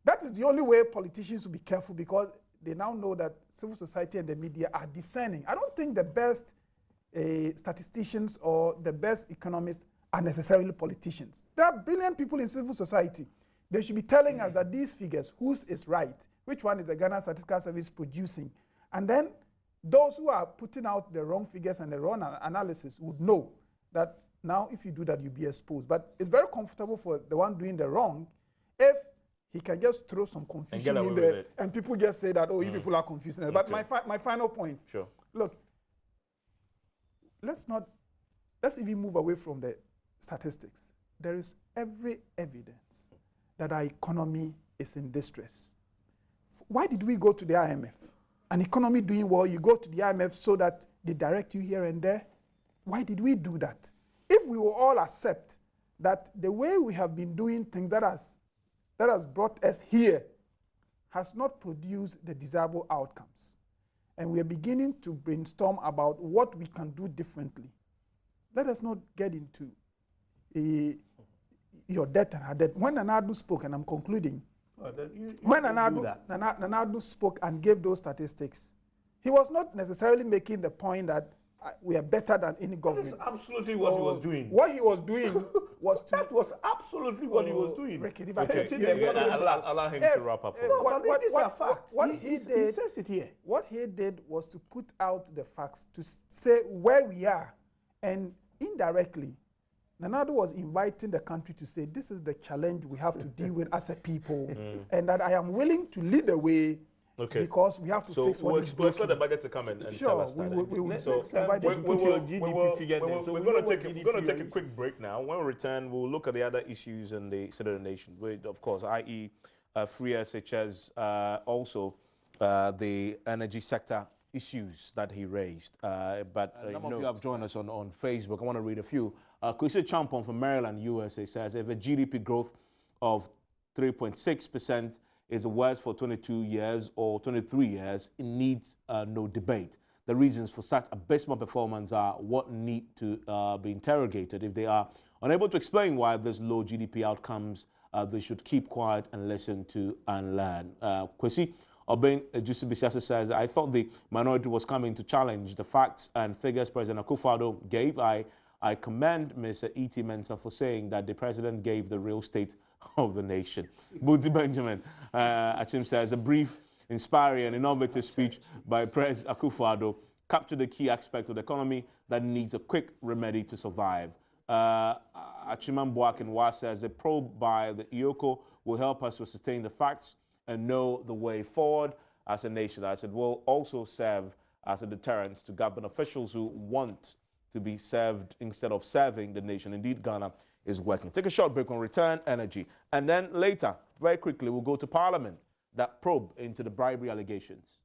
That is the only way politicians will be careful, because they now know that civil society and the media are discerning. I don't think the best statisticians or the best economists are necessarily politicians. There are brilliant people in civil society. They should be telling us that these figures, whose is right, which one is the Ghana Statistical Service producing, and then those who are putting out the wrong figures and the wrong analysis would know that now if you do that, you'll be exposed. But it's very comfortable for the one doing the wrong if he can just throw some confusion in there and people just say that, oh, you people are confusing us. But my final point, look, let's even move away from the statistics. There is every evidence that our economy is in distress. Why did we go to the IMF? An economy doing well, you go to the IMF so that they direct you here and there. Why did we do that? If we will all accept that the way we have been doing things that has brought us here has not produced the desirable outcomes, and we are beginning to brainstorm about what we can do differently, let us not get into your debt and her debt. When Nana-Addo spoke, and I'm concluding, when Nana-Addo spoke and gave those statistics, he was not necessarily making the point that we are better than any government. That's absolutely what he was doing. What he was doing was that was absolutely what he was doing. Allow him to wrap up. These are facts. He says it here. What he did was to put out the facts, to say where we are, and indirectly, Nana-Addo was inviting the country to say, this is the challenge we have to deal with as a people, and that I am willing to lead the way Okay. Because we have to fix what is we'll expect the broken. budget to come and tell Sure, us that. we will So provide the put your GDP figure there, so we're we going know to what take GDP we're going to take a is. quick break now. When we return, we'll look at the other issues in the state of the nation, with, of course, i.e., free SHS, also the energy sector issues that he raised. But a number of you have joined us on Facebook. I want to read a few. Kwesi Champon from Maryland, USA says, if a GDP growth of 3.6% is the worst for 22 years or 23 years, it needs no debate. The reasons for such abysmal performance are what need to be interrogated. If they are unable to explain why there's low GDP outcomes, they should keep quiet and listen to and learn. Kwesi Obeng Ejusibisiase says, I thought the minority was coming to challenge the facts and figures President Akufo-Addo gave. I commend Mr. E.T. Mensah for saying that the president gave the real state of the nation. Booty Benjamin Achim says, a brief, inspiring and innovative speech by President Akufo-Addo captured the key aspect of the economy that needs a quick remedy to survive. Achiman Boakinwa says, the probe by the IOCO will help us to sustain the facts and know the way forward as a nation. As it will also serve as a deterrent to government officials who want to be served instead of serving the nation. Indeed, Ghana is working. Take a short break on return energy. And then later, very quickly, we'll go to Parliament, that probe into the bribery allegations.